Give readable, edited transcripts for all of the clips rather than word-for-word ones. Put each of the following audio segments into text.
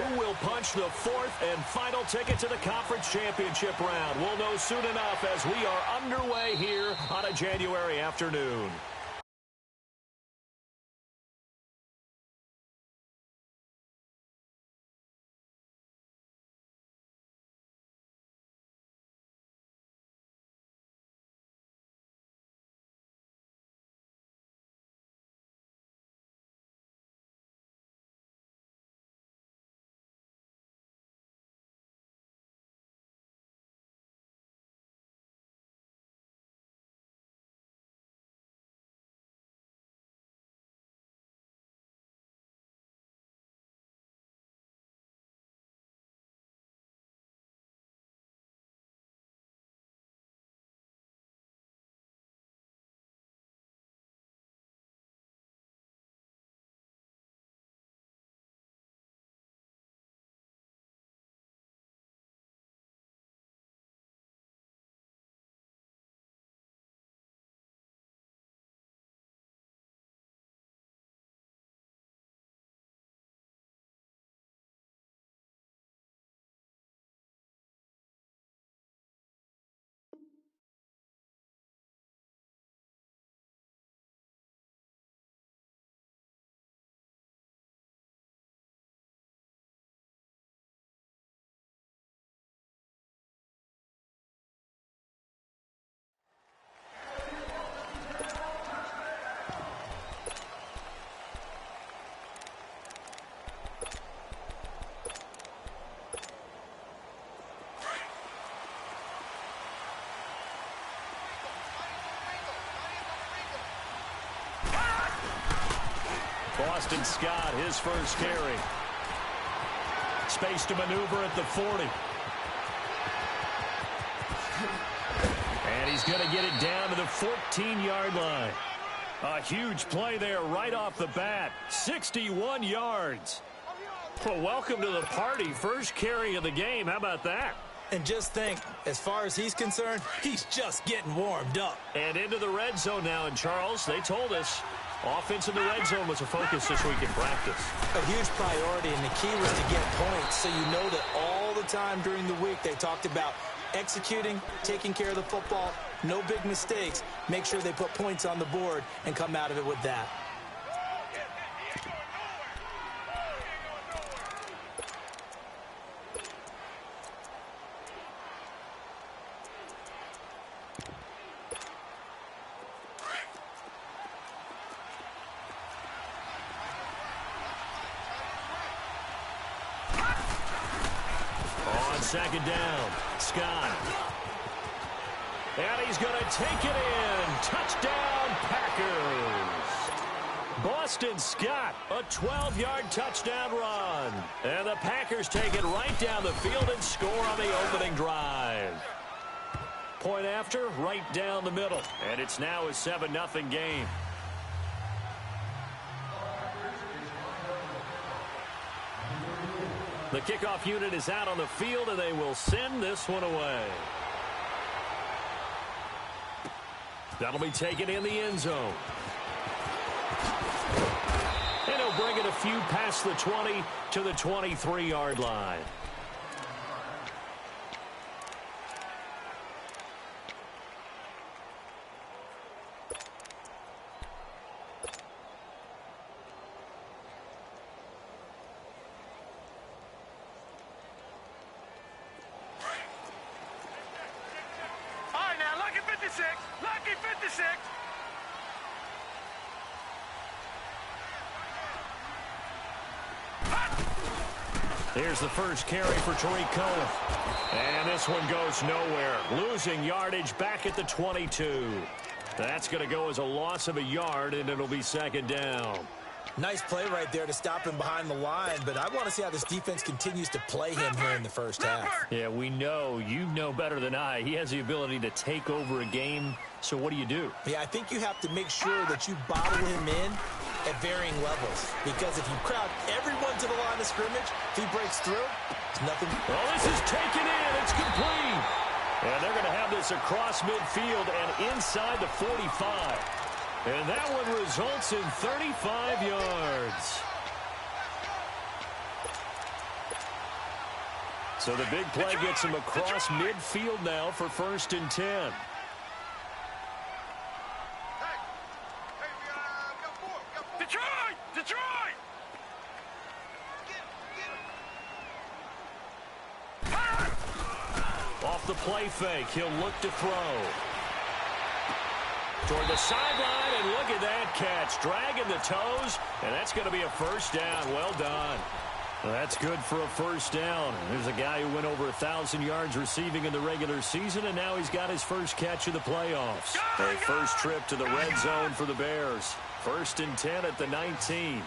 who will punch the fourth and final ticket to the conference championship round? We'll know soon enough as we are underway here on a January afternoon. Boston Scott, his first carry. Space to maneuver at the 40. And he's going to get it down to the 14-yard line. A huge play there right off the bat. 61 yards. Well, welcome to the party. First carry of the game. How about that? And just think, as far as he's concerned, he's just getting warmed up. And into the red zone now. And, Charles, they told us offense in the red zone was a focus this week in practice. A huge priority, and the key was to get points. So you know that all the time during the week they talked about executing, taking care of the football, no big mistakes. Make sure they put points on the board and come out of it with that. Second down, Scott. And he's going to take it in. Touchdown, Packers. Boston Scott, a 12-yard touchdown run. And the Packers take it right down the field and score on the opening drive. Point after, right down the middle. And it's now a 7-0 game. The kickoff unit is out on the field, and they will send this one away. That'll be taken in the end zone. And he'll bring it a few past the 20 to the 23-yard line. Lucky 56. Here's the first carry for Tariq Cohen. And this one goes nowhere. Losing yardage back at the 22. That's going to go as a loss of a yard, and it'll be second down. Nice play right there to stop him behind the line, but I want to see how this defense continues to play him here in the first half. Yeah, we know. You know better than I. He has the ability to take over a game, so what do you do? Yeah, I think you have to make sure that you bottle him in at varying levels, because if you crowd everyone to the line of scrimmage, if he breaks through, it's nothing. Well, this is taken in. It's complete. And they're going to have this across midfield and inside the 45. And that one results in 35 yards. So the big play gets him across midfield now for 1st and 10. Detroit! Off the play fake, he'll look to throw. Toward the sideline, and look at that catch. Dragging the toes, and that's going to be a 1st down. Well done. Well, that's good for a 1st down. There's a guy who went over 1,000 yards receiving in the regular season, and now he's got his first catch of the playoffs. A first trip to the red zone for the Bears. 1st and 10 at the 19.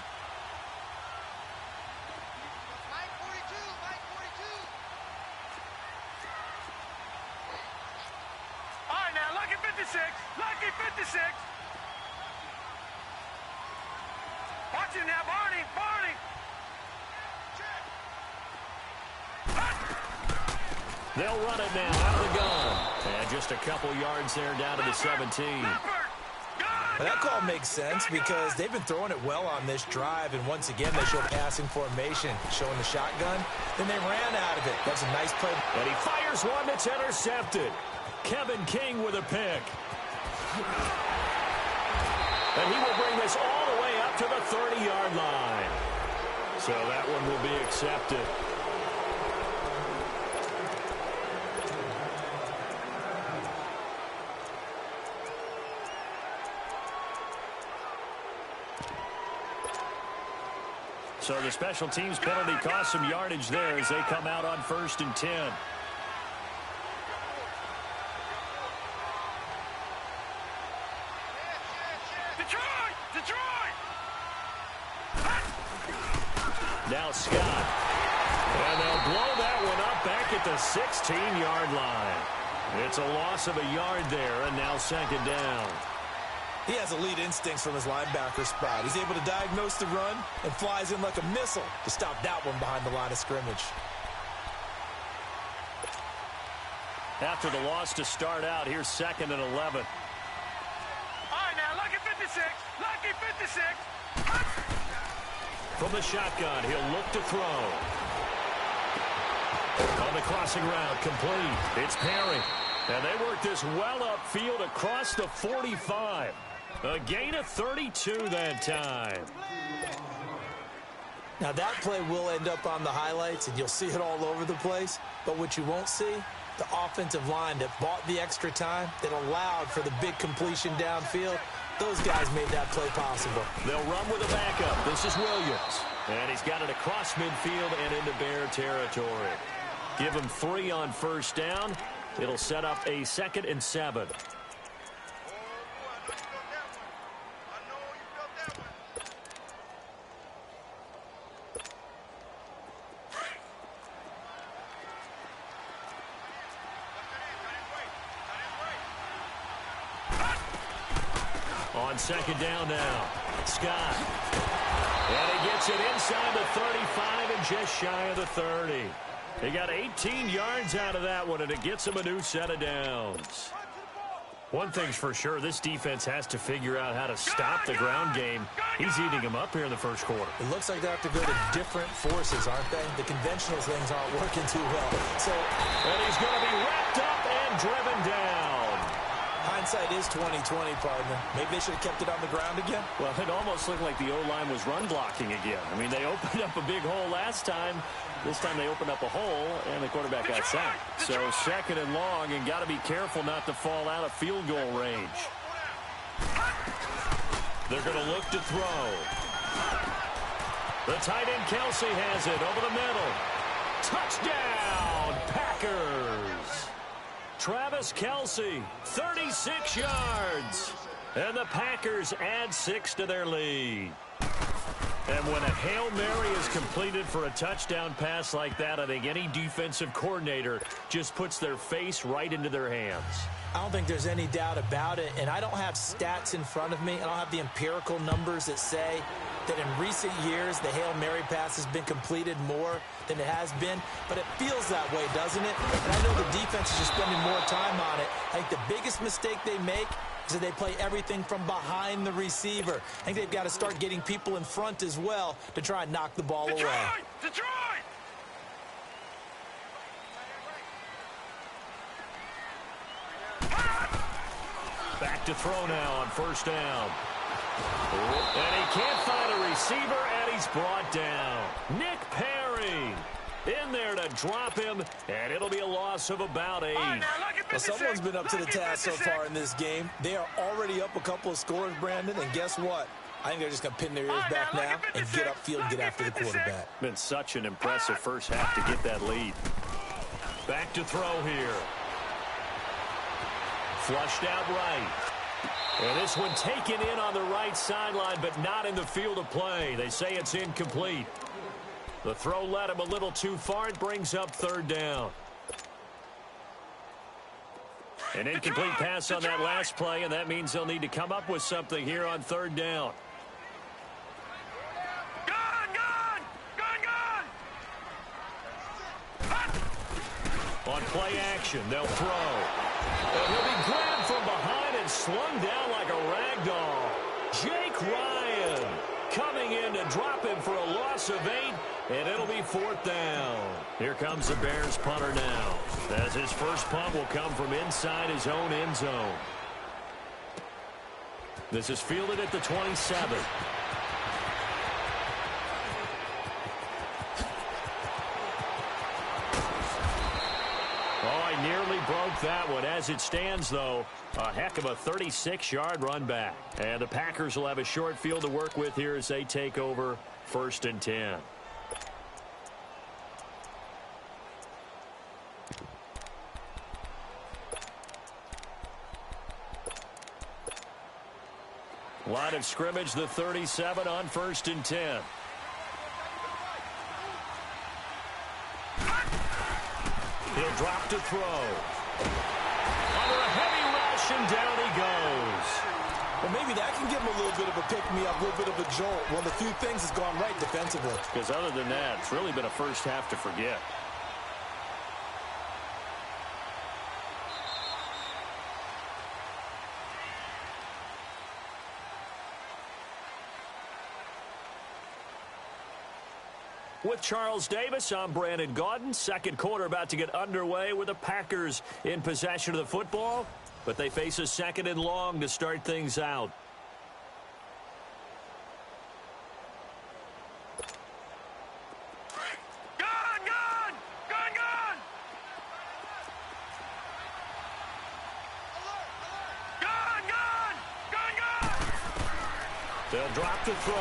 Lucky 56. Watch it now, Barney. They'll run it now out of the gun. And just a couple yards there down to the 17. Well, that call makes sense because they've been throwing it well on this drive, and once again they show passing formation, showing the shotgun. Then they ran out of it. That's a nice play. And he fires one that's intercepted. Kevin King with a pick. And he will bring this all the way up to the 30-yard line. So that one will be accepted. So the special teams penalty cost some yardage there as they come out on 1st and 10. Detroit! Now Scott. And they'll blow that one up back at the 16-yard line. It's a loss of a yard there, and now 2nd down. He has elite instincts from his linebacker spot. He's able to diagnose the run and flies in like a missile to stop that one behind the line of scrimmage. After the loss to start out, here's 2nd and 11. All right, now, Lucky 56. Lucky 56. From the shotgun, he'll look to throw. On the crossing route, complete. It's Perry. And they work this well upfield across the 45. A gain of 32 that time. Now that play will end up on the highlights, and you'll see it all over the place. But what you won't see, the offensive line that bought the extra time, that allowed for the big completion downfield, those guys made that play possible. They'll run with a backup. This is Williams. And he's got it across midfield and into Bear territory. Give him 3 on 1st down. It'll set up a 2nd and 7. On 2nd down now, Scott. And he gets it inside the 35 and just shy of the 30. He got 18 yards out of that one, and it gets him a new set of downs. One thing's for sure, this defense has to figure out how to stop the ground game. He's eating them up here in the 1st quarter. It looks like they have to go to different forces, aren't they? The conventional things aren't working too well. And he's going to be wrapped up and driven down. Hindsight is 20/20, partner. Maybe they should have kept it on the ground again. Well, it almost looked like the O-line was run blocking again. I mean, they opened up a big hole last time. This time they opened up a hole, and the quarterback got sacked. So 2nd and long, and got to be careful not to fall out of field goal range. They're going to look to throw. The tight end Kelsey has it over the middle. Touchdown, Packers! Travis Kelsey, 36 yards. And the Packers add 6 to their lead. And when a Hail Mary is completed for a touchdown pass like that, I think any defensive coordinator just puts their face right into their hands. I don't think there's any doubt about it, and I don't have stats in front of me. I don't have the empirical numbers that say that in recent years the Hail Mary pass has been completed more than it has been, but it feels that way, doesn't it? And I know the defense is just spending more time on it. I think the biggest mistake they make is that they play everything from behind the receiver. I think they've got to start getting people in front as well to try and knock the ball away. Detroit! to throw now on first down. And he can't find a receiver, and he's brought down. Nick Perry in there to drop him, and it'll be a loss of about 8. Well, someone's been up to the task so far in this game. They are already up a couple of scores, Brandon, and guess what? I think they're just going to pin their ears back now and get upfield and get after the quarterback. Been such an impressive first half to get that lead. Back to throw here. Flushed out right. And this one taken in on the right sideline, but not in the field of play. They say it's incomplete. The throw led him a little too far. It brings up third down. An incomplete pass on that last play, and that means they'll need to come up with something here on third down. On play action, they'll throw. And he'll be grabbed from behind and slung down like a rag doll. Jake Ryan coming in to drop him for a loss of 8, and it'll be fourth down. Here comes the Bears punter now, as his first punt will come from inside his own end zone. This is fielded at the 27. Nearly broke that one. As it stands, though, a heck of a 36-yard run back. And the Packers will have a short field to work with here as they take over first and 10. Line of scrimmage, the 37 on first and 10. He'll drop to throw. Under a heavy rush, and down he goes. Well, maybe that can give him a little bit of a pick-me-up, a little bit of a jolt. One of the few things has gone right defensively. Because other than that, it's really been a first half to forget. With Charles Davis, I'm Brandon Gaudin. Second quarter about to get underway with the Packers in possession of the football, but they face a second and long to start things out. They'll drop to throw.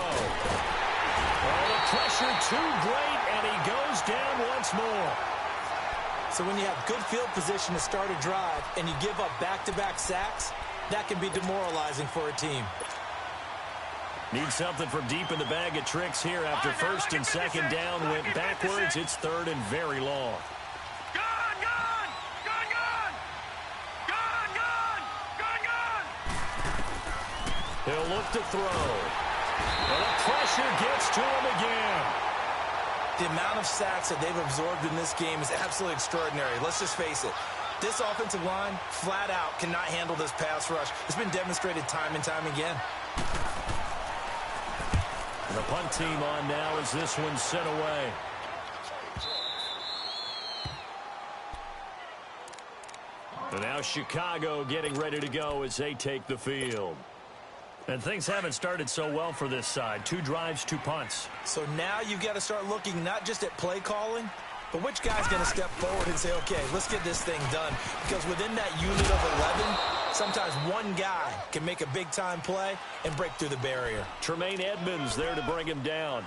Oh, the pressure too great, and he goes down once more. So when you have good field position to start a drive and you give up back-to-back sacks, that can be demoralizing for a team. Need something from deep in the bag of tricks here after first and second down went backwards. It's third and very long. He'll look to throw. And the pressure gets to him again. The amount of sacks that they've absorbed in this game is absolutely extraordinary. Let's just face it. This offensive line, flat out, cannot handle this pass rush. It's been demonstrated time and time again. The punt team on now as this one's sent away. And now Chicago getting ready to go as they take the field. And things haven't started so well for this side. 2 drives, 2 punts. So now you've got to start looking not just at play calling, but which guy's going to step forward and say, okay, let's get this thing done. Because within that unit of 11, sometimes one guy can make a big-time play and break through the barrier. Tremaine Edmonds there to bring him down.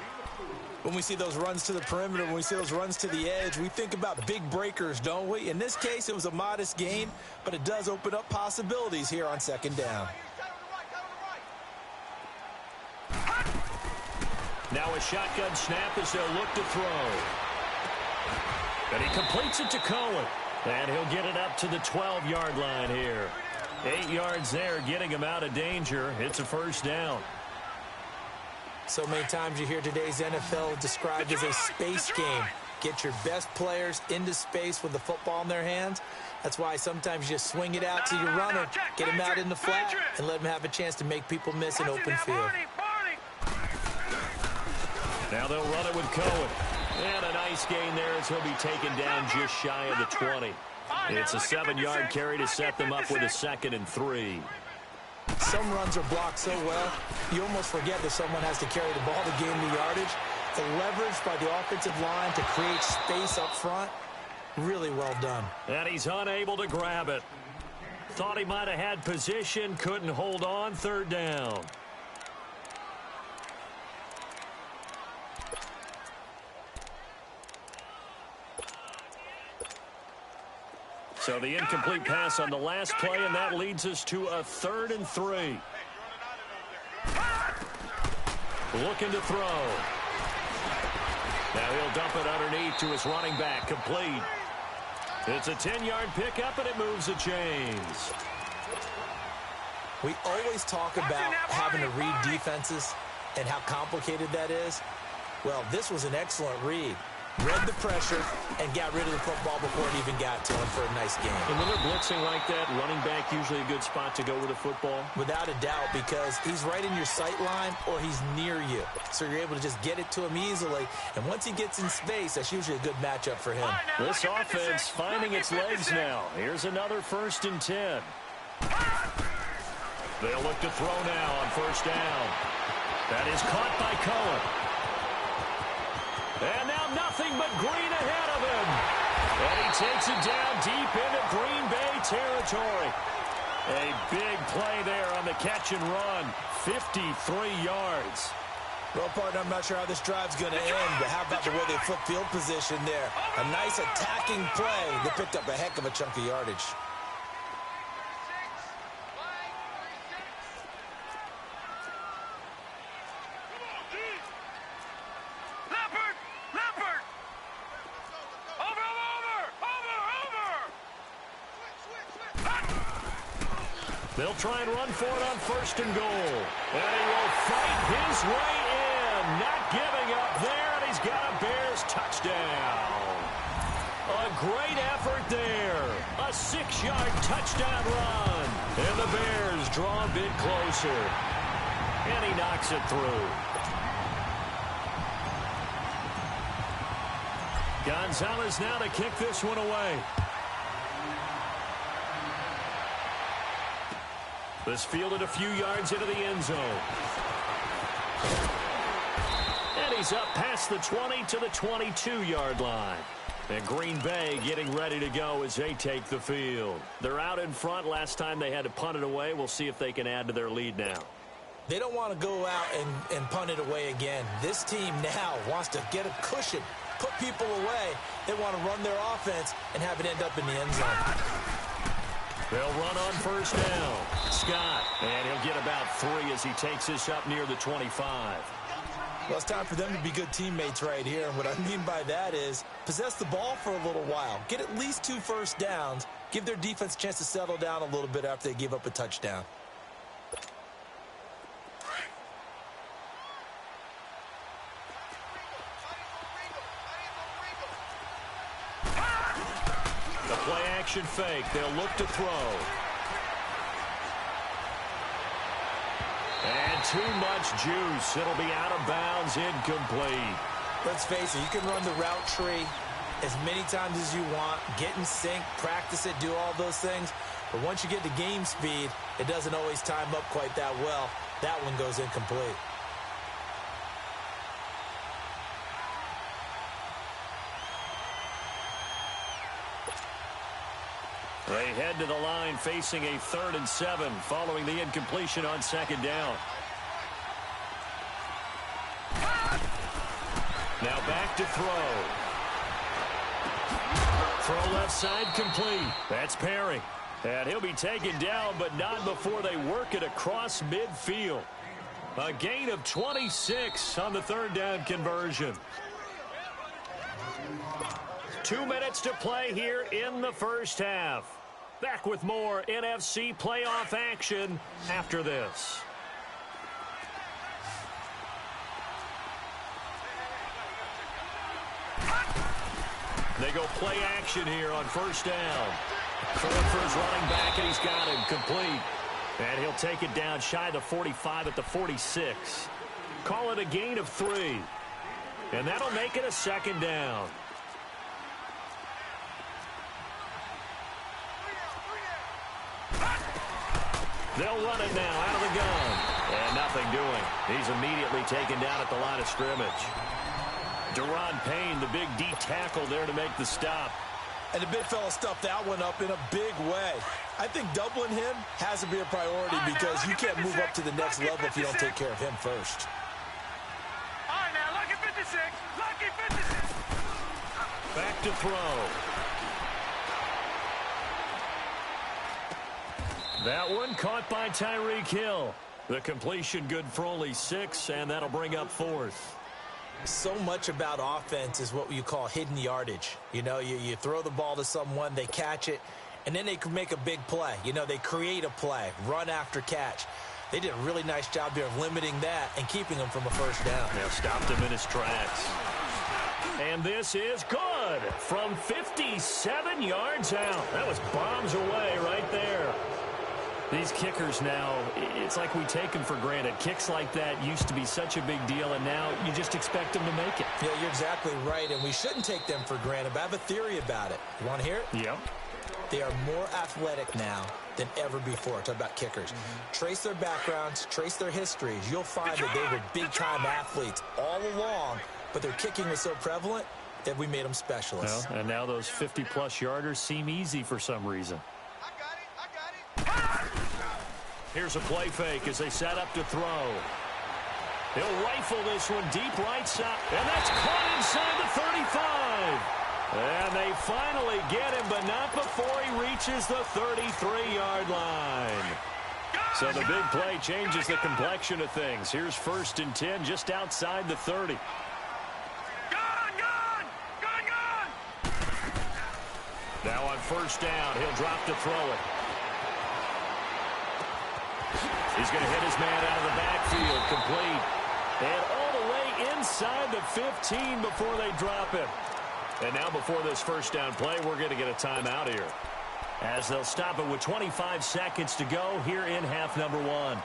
When we see those runs to the perimeter, when we see those runs to the edge, we think about big breakers, don't we? In this case, it was a modest gain, but it does open up possibilities here on second down. Now a shotgun snap as they'll look to throw. And he completes it to Cohen. And he'll get it up to the 12-yard line here. 8 yards there, getting him out of danger. It's a first down. So many times you hear today's NFL described as a space game. Get your best players into space with the football in their hands. That's why sometimes you just swing it out to your runner, get him out in the flat, and let him have a chance to make people miss an open field. Now they'll run it with Cohen. And a nice gain there as he'll be taken down just shy of the 20. It's a 7-yard carry to set them up with a 2nd and 3. Some runs are blocked so well, you almost forget that someone has to carry the ball to gain the yardage. The leverage by the offensive line to create space up front, really well done. And he's unable to grab it. Thought he might have had position, couldn't hold on, third down. So the incomplete pass on the last play, and that leads us to a 3rd and 3. Looking to throw. Now he'll dump it underneath to his running back, complete. It's a 10-yard pickup, and it moves the chains. We always talk about having to read defenses and how complicated that is. Well, this was an excellent read. Read the pressure and got rid of the football before it even got to him for a nice game. And when they're blitzing like that, running back usually a good spot to go with the football? Without a doubt, because he's right in your sight line or he's near you. So you're able to just get it to him easily. And once he gets in space, that's usually a good matchup for him. This offense finding its legs now. Here's another 1st and 10. They'll look to throw now on 1st down. That is caught by Cohen. And now nothing but green ahead of him. And he takes it down deep into Green Bay territory. A big play there on the catch and run. 53 yards. Well, partner, I'm not sure how this drive's going to end, but how about the way they flip field position there? A nice attacking play. They picked up a heck of a chunk of yardage. They'll try and run for it on 1st and goal. And he will fight his way in. Not giving up there, and he's got a Bears touchdown. A great effort there. A 6-yard touchdown run. And the Bears draw a bit closer. And he knocks it through. Gonzalez now to kick this one away. This fielded a few yards into the end zone. And he's up past the 20 to the 22-yard line. And Green Bay getting ready to go as they take the field. They're out in front. Last time they had to punt it away. We'll see if they can add to their lead now. They don't want to go out and punt it away again. This team now wants to get a cushion, put people away. They want to run their offense and have it end up in the end zone. They'll run on 1st down. Scott, and he'll get about 3 as he takes this up near the 25. Well, it's time for them to be good teammates right here. And what I mean by that is possess the ball for a little while. Get at least 2 first downs. Give their defense a chance to settle down a little bit after they give up a touchdown. The play-action fake. They'll look to throw. And too much juice. It'll be out of bounds, incomplete. Let's face it, you can run the route tree as many times as you want, get in sync, practice it, do all those things. But once you get to game speed, it doesn't always time up quite that well. That one goes incomplete. They head to the line facing a 3rd and 7 following the incompletion on 2nd down. Now back to throw. Throw left side complete. That's Perry. And he'll be taken down, but not before they work it across midfield. A gain of 26 on the 3rd down conversion. 2 minutes to play here in the first half. Back with more NFC playoff action after this. They go play action here on 1st down. Throwing for his running back, and he's got him complete. And he'll take it down shy of the 45 at the 46. Call it a gain of 3. And that'll make it a 2nd down. They'll run it now out of the gun. And nothing doing. He's immediately taken down at the line of scrimmage. Deron Payne, the big D tackle there to make the stop. And the big fella stuffed that one up in a big way. I think doubling him has to be a priority because you can't move up to the next level if you don't take care of him first. All right, now, lucky 56. Lucky 56. Back to throw. That one caught by Tyreek Hill. The completion good for only 6, and that'll bring up 4th. So much about offense is what you call hidden yardage. You know, you throw the ball to someone, they catch it, and then they can make a big play. You know, they create a play, run after catch. They did a really nice job here of limiting that and keeping him from a first down. Now stopped him in his tracks. And this is good from 57 yards out. That was bombs away right there. These kickers now, it's like we take them for granted. Kicks like that used to be such a big deal, and now you just expect them to make it. Yeah, you're exactly right, and we shouldn't take them for granted, but I have a theory about it. You want to hear it? Yep. They are more athletic now than ever before. Talk about kickers. Trace their backgrounds, trace their histories. You'll find that they were big-time athletes all along, but their kicking was so prevalent that we made them specialists. Well, and now those 50-plus yarders seem easy for some reason. Here's a play fake as they set up to throw. He'll rifle this one deep right side, and that's caught inside the 35. And they finally get him, but not before he reaches the 33-yard line. So the big play changes the complexion of things. Here's 1st and 10 just outside the 30. Now on 1st down, he'll drop to throw it. He's going to hit his man out of the backfield, complete. And all the way inside the 15 before they drop him. And now before this 1st down play, we're going to get a timeout here, as they'll stop it with 25 seconds to go here in half number 1.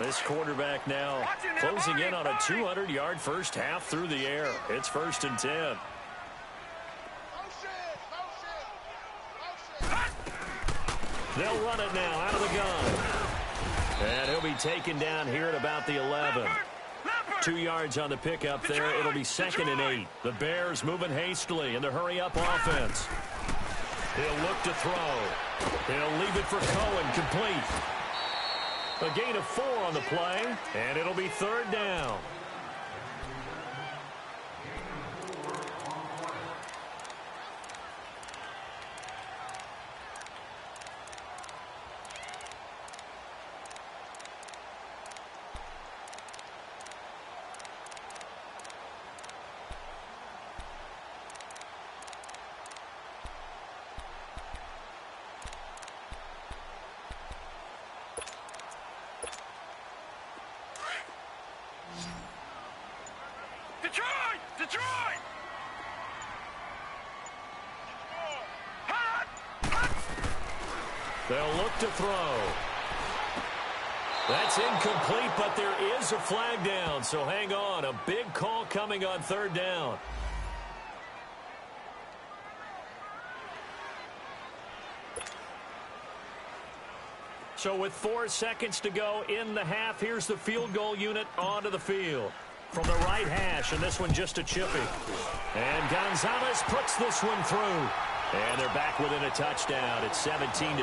This quarterback now closing in on a 200-yard first half through the air. It's 1st and 10. They'll run it now out of the gun. And he'll be taken down here at about the 11. 2 yards on the pickup there. It'll be 2nd and 8. The Bears moving hastily in the hurry-up offense. He'll look to throw. He'll leave it for Cohen, complete. A gain of 4 on the play, and it'll be 3rd down. Detroit! They'll look to throw. That's incomplete, but there is a flag down, so hang on. A big call coming on 3rd down. So with 4 seconds to go in the half, here's the field goal unit onto the field. From the right hash, and this one just a chippy. And Gonzalez puts this one through. And they're back within a touchdown. It's 17-10.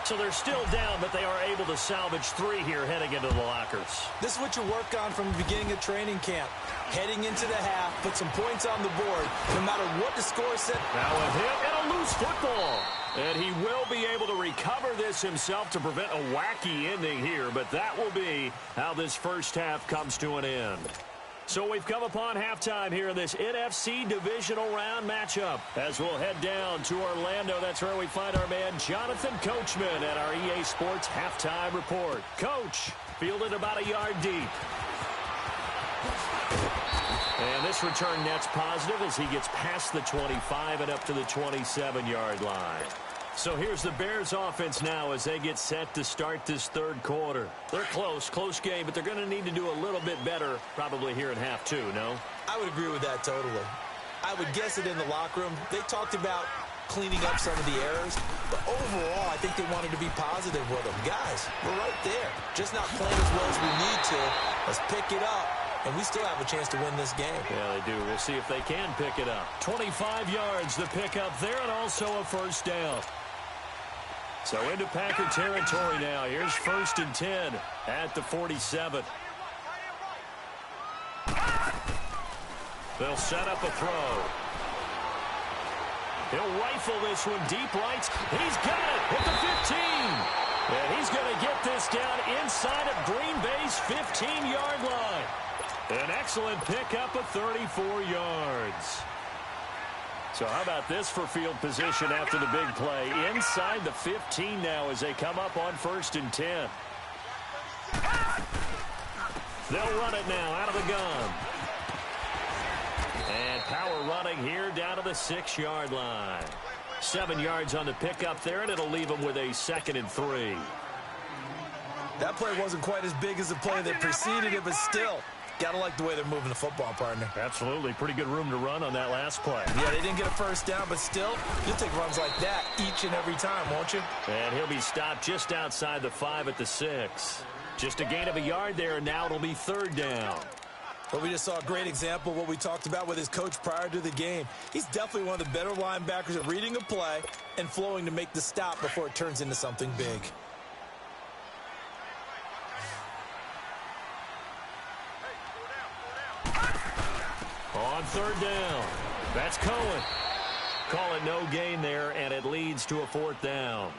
So they're still down, but they are able to salvage 3 here heading into the lockers. This is what you work on from the beginning of training camp. Heading into the half, put some points on the board, no matter what the score said. Now with him and a loose football. And he will be able to recover this himself to prevent a wacky ending here, but that will be how this first half comes to an end. So we've come upon halftime here in this NFC divisional round matchup. As we'll head down to Orlando, that's where we find our man Jonathan Coachman at our EA Sports Halftime Report. Coach, fielded about a yard deep. And this return net's positive as he gets past the 25 and up to the 27-yard line. So here's the Bears offense now as they get set to start this 3rd quarter. They're close game, but they're going to need to do a little bit better probably here in half 2, no? I would agree with that totally. I would guess it in the locker room. They talked about cleaning up some of the errors. But overall, I think they wanted to be positive with them. Guys, we're right there. Just not playing as well as we need to. Let's pick it up, and we still have a chance to win this game. Yeah, they do. We'll see if they can pick it up. 25 yards the pick up there, and also a first down. So into Packer territory now. Here's 1st and 10 at the 47. They'll set up a throw. He'll rifle this one deep right. He's got it at the 15. And he's going to get this down inside of Green Bay's 15-yard line. An excellent pickup of 34 yards. So how about this for field position after the big play? Inside the 15 now as they come up on 1st and 10. They'll run it now out of the gun. And power running here down to the 6-yard line. 7 yards on the pickup there, and it'll leave them with a 2nd and 3. That play wasn't quite as big as the play that preceded it, but still, gotta like the way they're moving the football, partner. Absolutely. Pretty good room to run on that last play. Yeah, they didn't get a first down, but still, you'll take runs like that each and every time, won't you? And he'll be stopped just outside the 5 at the 6. Just a gain of a yard there, and now it'll be 3rd down. But we just saw a great example of what we talked about with his coach prior to the game. He's definitely one of the better linebackers at reading a play and flowing to make the stop before it turns into something big. On 3rd down, that's Cohen. Call it no gain there, and it leads to a 4th down.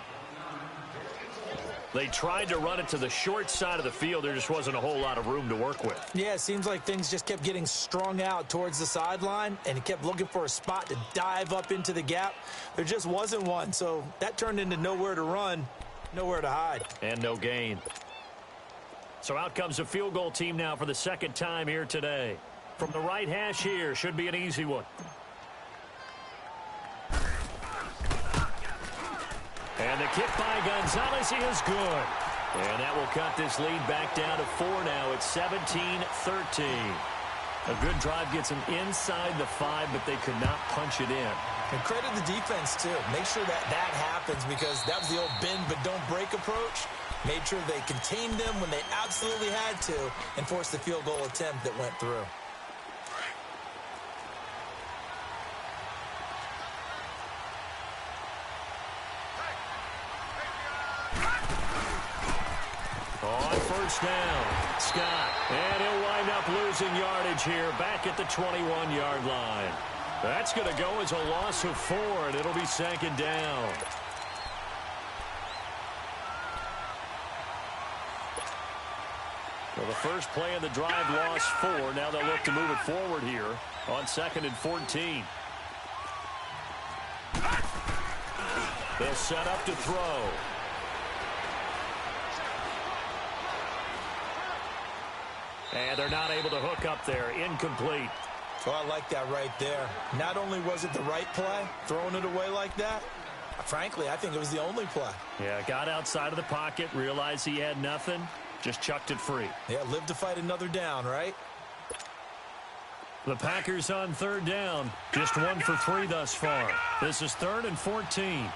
They tried to run it to the short side of the field. There just wasn't a whole lot of room to work with. Yeah, it seems like things just kept getting strung out towards the sideline, and he kept looking for a spot to dive up into the gap. There just wasn't one, so that turned into nowhere to run, nowhere to hide. And no gain. So out comes a field goal team now for the 2nd time here today. From the right hash here, should be an easy one. And the kick by Gonzalez is good. And that will cut this lead back down to 4 now. It's 17-13. A good drive gets them inside the 5, but they could not punch it in. And credit the defense, too. Make sure that happens, because that was the old bend but don't break approach. Made sure they contained them when they absolutely had to and forced the field goal attempt that went through. On 1st down, Scott. And he'll wind up losing yardage here back at the 21-yard line. That's going to go as a loss of 4, and it'll be 2nd down. Well, the first play of the drive lost 4. Now they'll look to move it forward here on 2nd and 14. They'll set up to throw. And they're not able to hook up there. Incomplete. Well, I like that right there. Not only was it the right play, throwing it away like that, frankly, I think it was the only play. Yeah, got outside of the pocket, realized he had nothing, just chucked it free. Yeah, live to fight another down, right? The Packers on 3rd down. Just 1 for 3 thus far. This is 3rd and 14.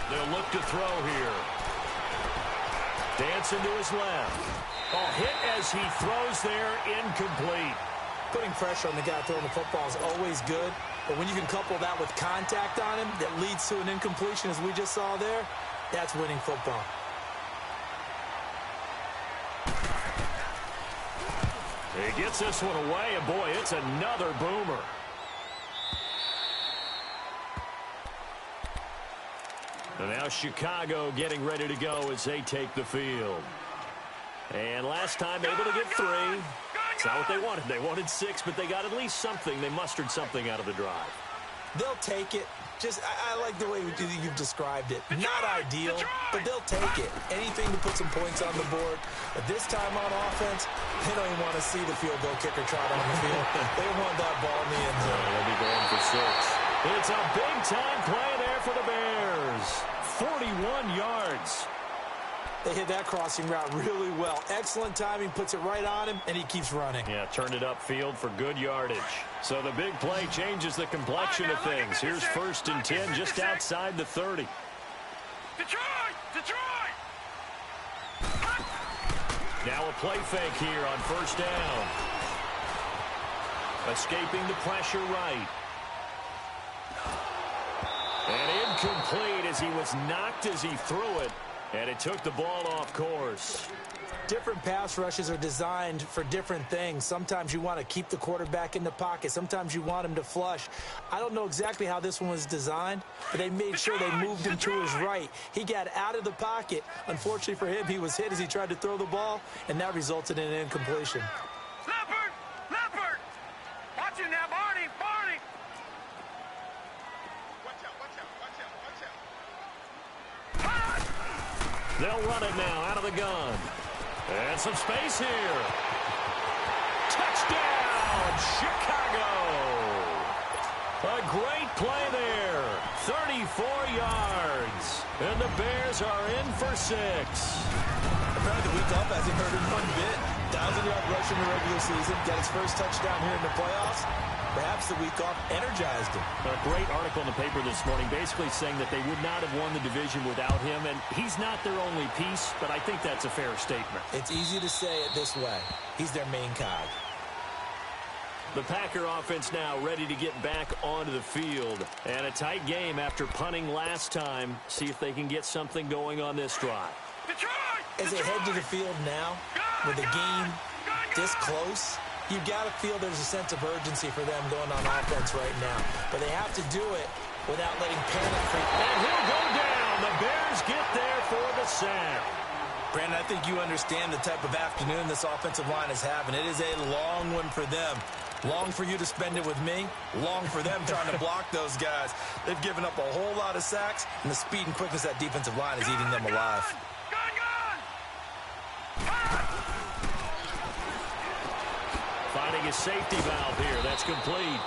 They'll look to throw here. Dancing to his left. Oh, hit as he throws there, incomplete. Putting pressure on the guy throwing the football is always good, but when you can couple that with contact on him that leads to an incompletion, as we just saw there, that's winning football. He gets this one away, and boy, it's another boomer. And now Chicago getting ready to go as they take the field. And last time able to get 3. It's not what they wanted. They wanted 6, but they got at least something. They mustered something out of the drive. They'll take it. I like the way you've described it. Not ideal, but they'll take it. Anything to put some points on the board. But this time on offense, they don't even want to see the field goal kicker trot on the field. They want that ball in the end zone. They'll be going for 6. It's a big-time play there for the Bears. 41 yards. They hit that crossing route really well. Excellent timing, puts it right on him, and he keeps running. Yeah, turned it upfield for good yardage. So the big play changes the complexion of things. Here's 1st and 10 just outside the 30. Detroit! Detroit! Now a play fake here on 1st down. Escaping the pressure right. And incomplete as he was knocked as he threw it. And it took the ball off course. Different pass rushes are designed for different things. Sometimes you want to keep the quarterback in the pocket. Sometimes you want him to flush. I don't know exactly how this one was designed, but they made sure they moved him to his right. He got out of the pocket. Unfortunately for him, he was hit as he tried to throw the ball, and that resulted in an incompletion. Leopard! Leopard! Watch it now, Barney! Barney! Watch out, watch out, watch out, watch out. They'll run it now out of the gun. And some space here. Touchdown, Chicago. A great play there. 34 yards. And the Bears are in for 6. Apparently the week off hasn't hurt him one bit. 1,000-yard rush in the regular season. Got his first touchdown here in the playoffs. Perhaps the week off energized him. A great article in the paper this morning basically saying that they would not have won the division without him, and he's not their only piece, but I think that's a fair statement. It's easy to say it this way. He's their main cog. The Packer offense now ready to get back onto the field. And a tight game after punting last time. See if they can get something going on this drive. Detroit! As they head to the field now, with the game this close, you've got to feel there's a sense of urgency for them going on offense right now. But they have to do it without letting panic creep. And he'll go down. The Bears get there for the sack. Brandon, I think you understand the type of afternoon this offensive line is having. It is a long one for them. Long for you to spend it with me. Long for them trying to block those guys. They've given up a whole lot of sacks, and the speed and quickness of that defensive line is eating them alive. Finding a safety valve here. That's complete.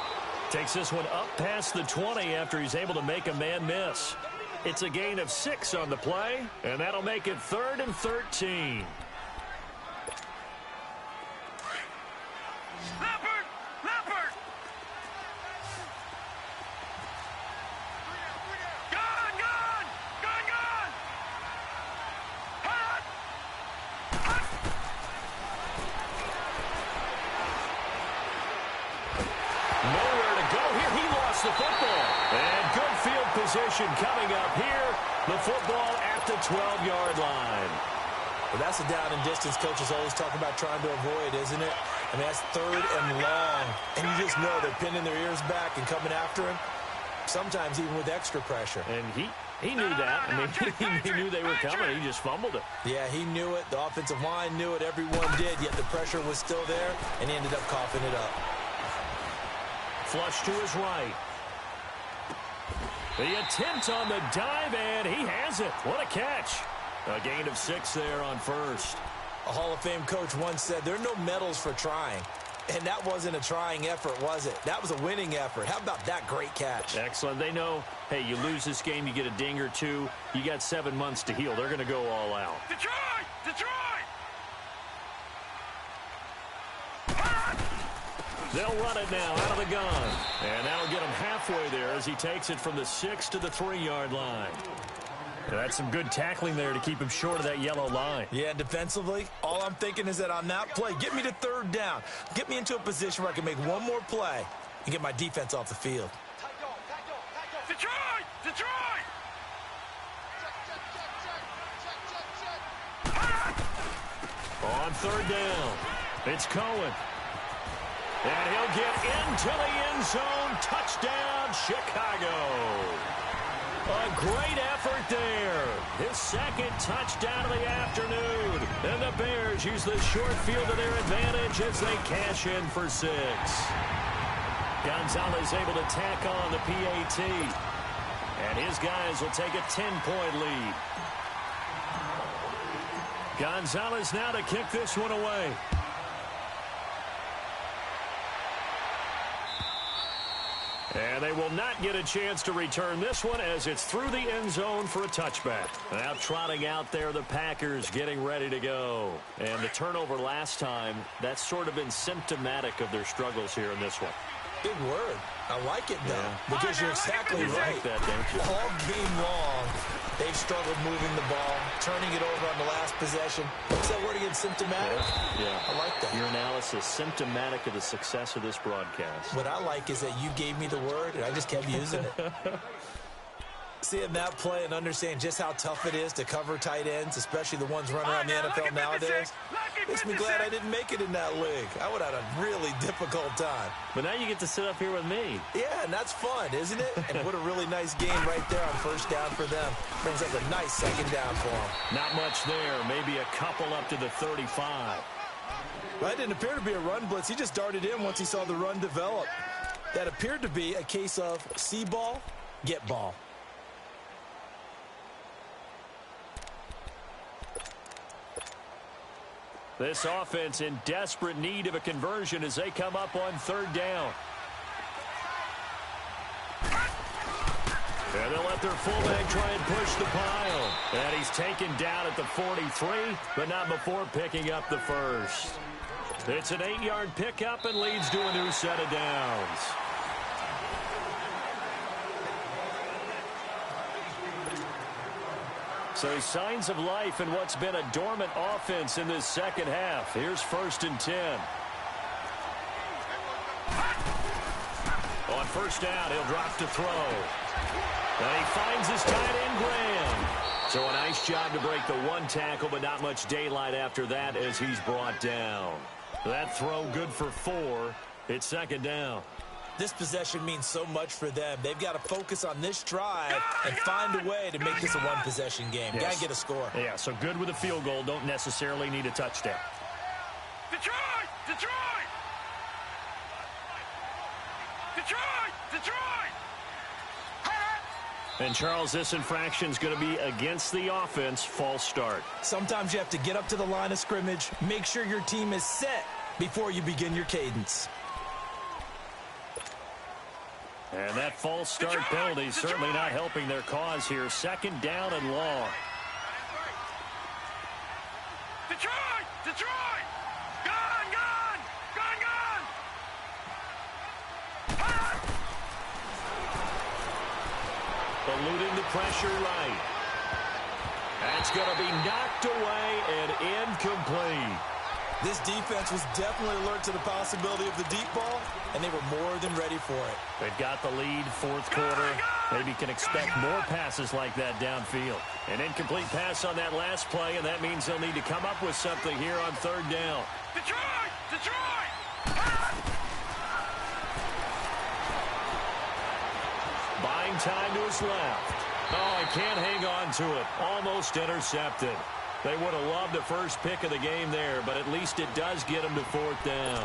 Takes this one up past the 20 after he's able to make a man miss. It's a gain of 6 on the play, and that'll make it 3rd and 13. Leopard! Leopard! Gun! Gun! Gun! Gun! Hot! Hot! Nowhere to go here. He lost the football. And good field position coming up here. The football at the 12-yard line. Well, that's a down and distance coaches always talk about trying to avoid, isn't it? I mean, that's 3rd and long. And you just know they're pinning their ears back and coming after him, sometimes even with extra pressure. And he knew that. I mean, he knew they were coming. He just fumbled it. Yeah, he knew it. The offensive line knew it. Everyone did, yet the pressure was still there, and he ended up coughing it up. Flush to his right. The attempt on the dive, and he has it. What a catch. A gain of 6 there on 1st. A Hall of Fame coach once said, there are no medals for trying. And that wasn't a trying effort, was it? That was a winning effort. How about that great catch? Excellent. They know, hey, you lose this game, you get a ding or two. You got 7 months to heal. They're going to go all out. Detroit! Detroit! They'll run it now out of the gun. And that'll get him halfway there as he takes it from the 6 to the 3-yard line. That's some good tackling there to keep him short of that yellow line. Yeah, defensively, all I'm thinking is that on that play, get me to 3rd down. Get me into a position where I can make one more play and get my defense off the field. Detroit! Detroit! On 3rd down, it's Cohen. And he'll get into the end zone. Touchdown, Chicago. A great effort there. His 2nd touchdown of the afternoon. And the Bears use the short field to their advantage as they cash in for 6. Gonzalez able to tack on the PAT. And his guys will take a 10-point lead. Gonzalez now to kick this one away. And they will not get a chance to return this one as it's through the end zone for a touchback. Now trotting out there, the Packers getting ready to go. And the turnover last time, that's sort of been symptomatic of their struggles here in this one. Big word. I like it, though, because you're exactly You right. like that, don't you? All game long, they've struggled moving the ball, turning it over on the last possession. What's that word again, symptomatic? Yeah. I like that. Your analysis, symptomatic of the success of this broadcast. What I like is that you gave me the word, and I just kept using it. Seeing that play and understanding just how tough it is to cover tight ends, especially the ones running around the NFL nowadays, makes me glad I didn't make it in that league. I would have had a really difficult time. But now you get to sit up here with me. Yeah, and that's fun, isn't it? And what a really nice game right there on first down for them. Brings up a nice second down for them. Not much there. Maybe a couple up to the 35. Well, that didn't appear to be a run blitz. He just darted in once he saw the run develop. That appeared to be a case of see ball, get ball. This offense in desperate need of a conversion as they come up on third down. And they'll let their fullback try and push the pile. And he's taken down at the 43, but not before picking up the first. It's an 8-yard pickup and leads to a new set of downs. So signs of life in what's been a dormant offense in this second half. Here's 1st and 10. On first down, he'll drop to throw. And he finds his tight end, Graham. So a nice job to break the one tackle, but not much daylight after that as he's brought down. That throw good for 4. It's 2nd down. This possession means so much for them. They've got to focus on this drive and find a way to make this a one-possession game. Yes. Got to get a score. Yeah, so good with a field goal. Don't necessarily need a touchdown. Detroit! Detroit! Detroit! Detroit! And, Charles, this infraction is going to be against the offense. False start. Sometimes you have to get up to the line of scrimmage, make sure your team is set before you begin your cadence. And that false start penalty certainly not helping their cause here. 2nd down and long. Detroit! Detroit! Gone! Gone! Gone! Gone! Eluding the pressure right. That's going to be knocked away and incomplete. This defense was definitely alert to the possibility of the deep ball, and they were more than ready for it. They've got the lead, 4th quarter. Maybe can expect more passes like that downfield. An incomplete pass on that last play, and that means they'll need to come up with something here on 3rd down. Detroit! Detroit! Buying time to his left. Oh, he can't hang on to it. Almost intercepted. They would have loved the first pick of the game there, but at least it does get them to 4th down.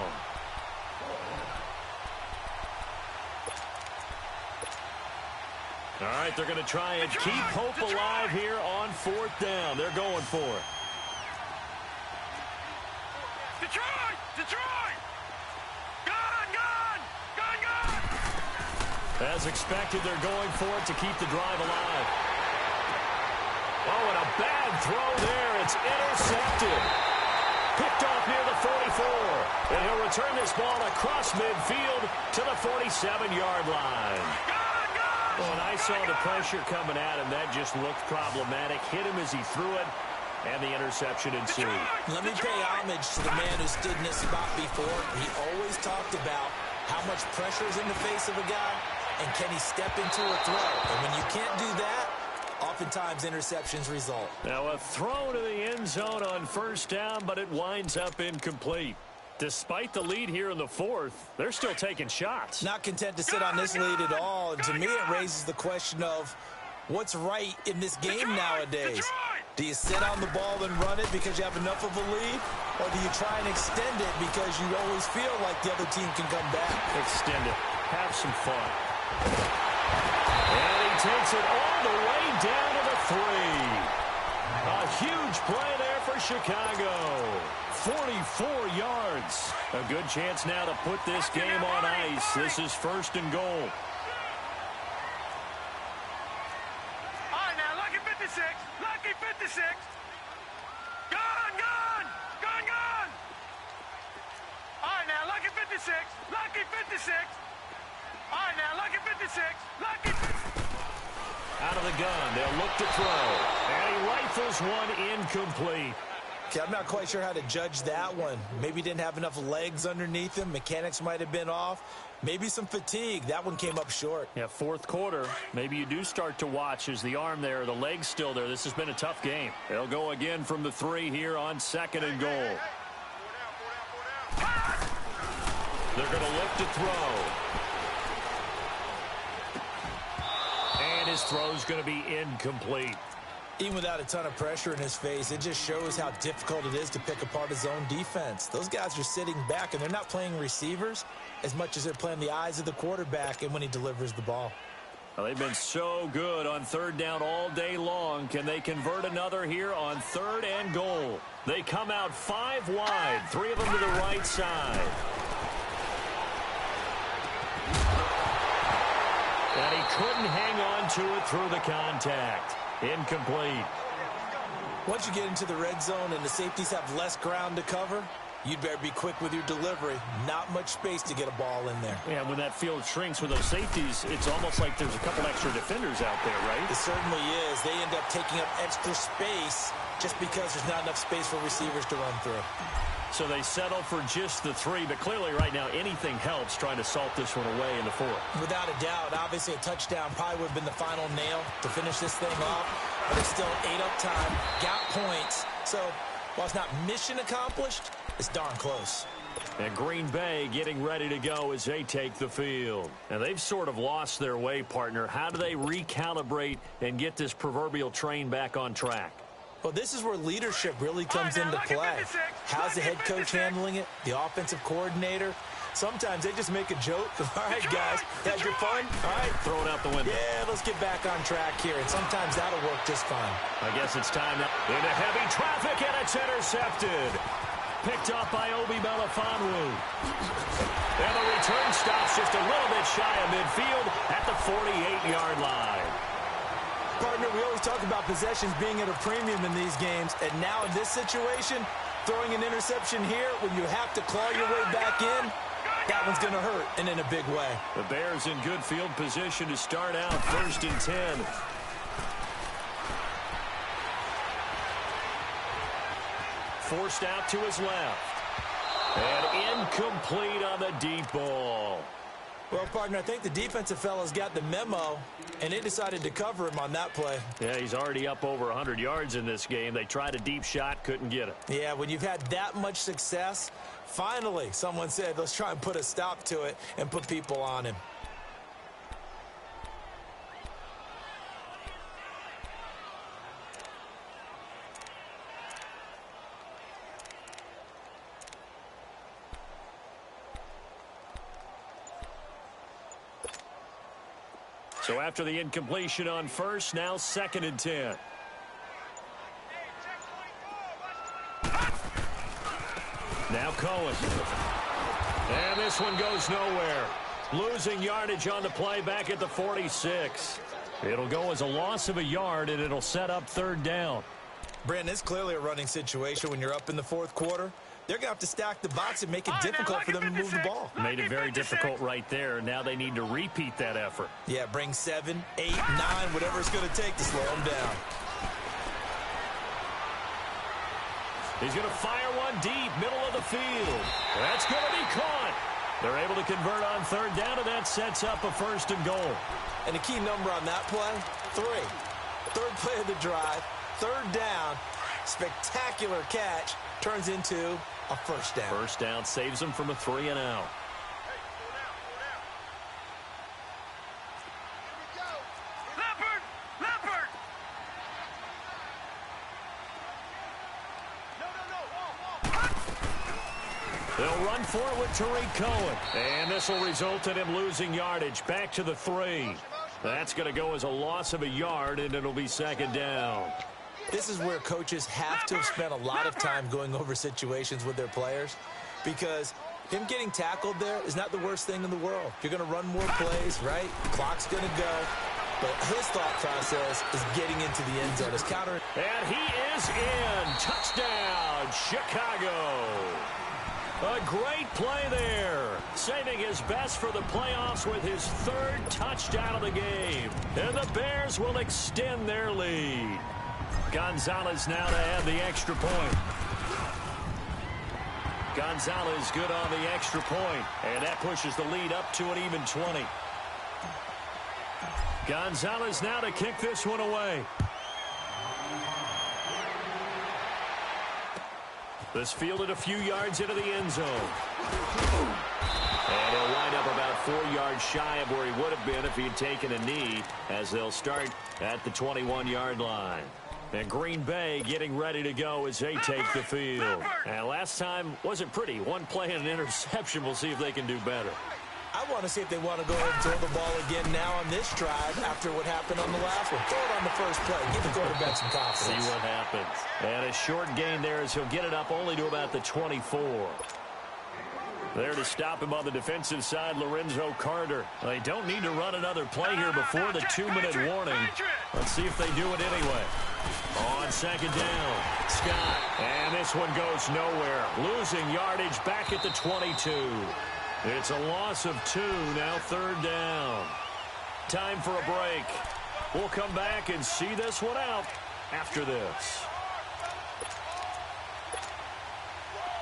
All right, they're going to try and keep hope alive here on 4th down. They're going for it. Detroit! Detroit! Gone! Gone! Gone! Gone! As expected, they're going for it to keep the drive alive. Oh, and a bad throw there. It's intercepted. Picked off near the 44. And he'll return this ball across midfield to the 47-yard line. Oh, and I saw the pressure coming at him. That just looked problematic. Hit him as he threw it, and the interception ensued. Let me pay homage to the man who stood in this spot before. He always talked about how much pressure is in the face of a guy, and can he step into a throw. And when you can't do that, oftentimes interceptions result. Now a throw to the end zone on 1st down, but it winds up incomplete. Despite the lead here in the 4th, they're still taking shots. Not content to sit on this lead at all. And to me, it raises the question of what's right in this game nowadays. Do you sit on the ball and run it because you have enough of a lead? Or do you try and extend it because you always feel like the other team can come back? Extend it. Have some fun. And he takes it all the way down to the 3. A huge play there for Chicago. 44 yards. A good chance now to put this game on ice. This is 1st and goal. 56. All right, now, lucky 56. Lucky. Out of the gun, they'll look to throw. And he rifles one incomplete. Okay, I'm not quite sure how to judge that one. Maybe he didn't have enough legs underneath him. Mechanics might have been off. Maybe some fatigue. That one came up short. Yeah, fourth quarter. Maybe you do start to watch as the arm there, the leg's still there. This has been a tough game. They'll go again from the 3 here on 2nd and goal. They're going to look to throw. And his throw's going to be incomplete. Even without a ton of pressure in his face, it just shows how difficult it is to pick apart his own defense. Those guys are sitting back, and they're not playing receivers as much as they're playing the eyes of the quarterback and when he delivers the ball. Well, they've been so good on 3rd down all day long. Can they convert another here on 3rd and goal? They come out 5 wide, 3 of them to the right side. And he couldn't hang on to it through the contact. Incomplete. Once you get into the red zone and the safeties have less ground to cover, you'd better be quick with your delivery. Not much space to get a ball in there. Yeah, when that field shrinks with those safeties, it's almost like there's a couple extra defenders out there, right? It certainly is. They end up taking up extra space just because there's not enough space for receivers to run through. So they settle for just the 3, but clearly right now anything helps trying to salt this one away in the 4th. Without a doubt, obviously a touchdown probably would have been the final nail to finish this thing off, but it's still 8 up time, got points, so while it's not mission accomplished, it's darn close. And Green Bay getting ready to go as they take the field. And they've sort of lost their way, partner. How do they recalibrate and get this proverbial train back on track? Well, this is where leadership really comes into play. How's the head coach handling it? The offensive coordinator? Sometimes they just make a joke. All right, guys, had your fun? All right. Throw it out the window. Yeah, let's get back on track here. And sometimes that'll work just fine. I guess it's time now. Into heavy traffic, and it's intercepted. Picked up by Obi Melifonwu. And the return stops just a little bit shy of midfield at the 48-yard line. Partner, we always talk about possessions being at a premium in these games, and now in this situation, throwing an interception here when you have to claw your way back in, that one's going to hurt, and in a big way. The Bears in good field position to start out 1st and 10. Forced out to his left. And incomplete on the deep ball. Well, partner, I think the defensive fellas got the memo, and they decided to cover him on that play. Yeah, he's already up over 100 yards in this game. They tried a deep shot, couldn't get it. Yeah, when you've had that much success, finally someone said, let's try and put a stop to it and put people on him. So after the incompletion on 1st, now 2nd and 10. Now Cohen. And this one goes nowhere. Losing yardage on the play back at the 46. It'll go as a loss of a yard, and it'll set up 3rd down. Brandon, it's clearly a running situation when you're up in the 4th quarter. They're going to have to stack the box and make it difficult for them to move the ball. Made it very difficult right there. Now they need to repeat that effort. Yeah, bring 7, 8, 9, whatever it's going to take to slow them down. He's going to fire one deep, middle of the field. That's going to be caught. They're able to convert on 3rd down, and that sets up a 1st and goal. And the key number on that play, 3. 3rd play of the drive, 3rd down, spectacular catch, turns into a 1st down. 1st down saves them from a 3 and out. Leopard! They'll run for it with Tariq Cohen. And this will result in him losing yardage back to the 3. That's going to go as a loss of a yard, and it'll be 2nd down. This is where coaches have to have spent a lot of time going over situations with their players, because him getting tackled there is not the worst thing in the world. You're going to run more plays, right? Clock's going to go. But his thought process is getting into the end zone. His counter. And he is in. Touchdown, Chicago. A great play there. Saving his best for the playoffs with his third touchdown of the game. And the Bears will extend their lead. Gonzalez now to add the extra point. Gonzalez good on the extra point. And that pushes the lead up to an even 20. Gonzalez now to kick this one away. This fielded a few yards into the end zone. And he'll wind up about 4 yards shy of where he would have been if he had taken a knee, as they'll start at the 21-yard line. And Green Bay getting ready to go as they take the field. And last time wasn't pretty. One play and an interception. We'll see if they can do better. I want to see if they want to go ahead and throw the ball again now on this drive after what happened on the last one. Throw it on the first play. Give the quarterback some confidence. See what happens. And a short gain there as he'll get it up only to about the 24. There to stop him on the defensive side, Lorenzo Carter. They don't need to run another play here before the 2-minute warning. Let's see if they do it anyway. On second down, Scott. And this one goes nowhere. Losing yardage back at the 22. It's a loss of 2, now third down. Time for a break. We'll come back and see this one out after this.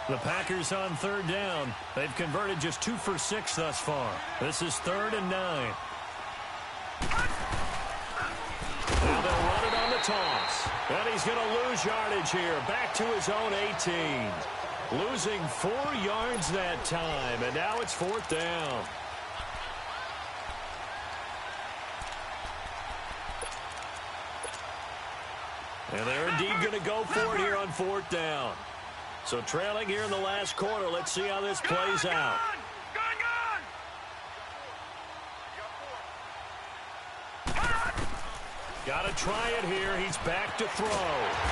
The Packers on third down. They've converted just 2 for 6 thus far. This is 3rd and 9. Now they'll run it on the toss. And he's going to lose yardage here. Back to his own 18. Losing 4 yards that time, and now it's 4th down. And they're indeed going to go for it here on 4th down. So trailing here in the last quarter. Let's see how this plays out. Got to try it here. He's back to throw.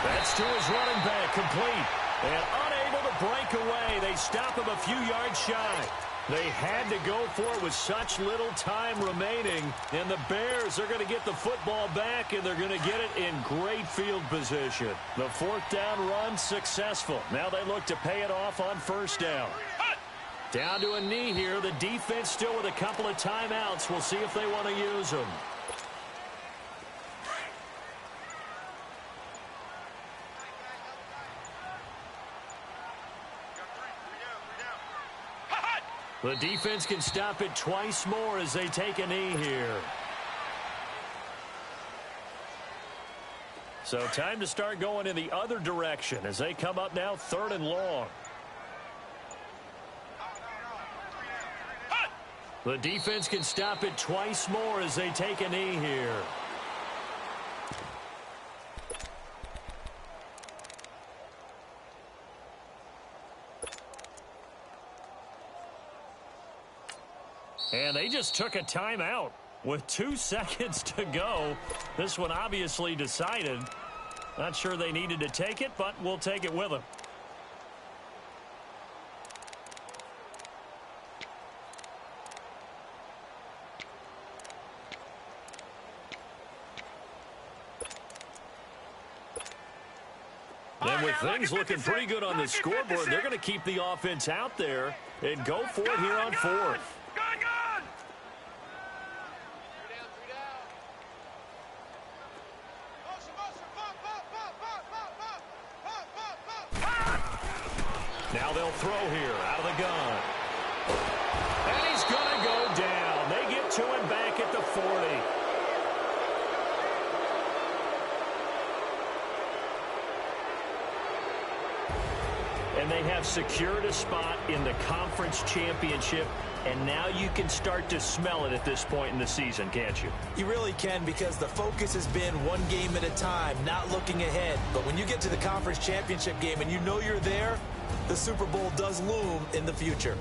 That's to his running back, complete. And unable to break away. They stop him a few yards shy. They had to go for it with such little time remaining. And the Bears are going to get the football back, and they're going to get it in great field position. The 4th down run successful. Now they look to pay it off on 1st down. Down to a knee here. The defense still with a couple of timeouts. We'll see if they want to use them. The defense can stop it twice more as they take a knee here. So time to start going in the other direction as they come up now 3rd and long. The defense can stop it twice more as they take a knee here. And they just took a timeout with 2 seconds to go. This one obviously decided. Not sure they needed to take it, but we'll take it with them. And with things looking pretty good on the scoreboard, they're going to keep the offense out there and go for it here on 4th. Now they'll throw here out of the gun. And he's going to go down. They get to him back at the 40. And they have secured a spot in the conference championship. And now you can start to smell it at this point in the season, can't you? You really can, because the focus has been one game at a time, not looking ahead. But when you get to the conference championship game and you know you're there, the Super Bowl does loom in the future.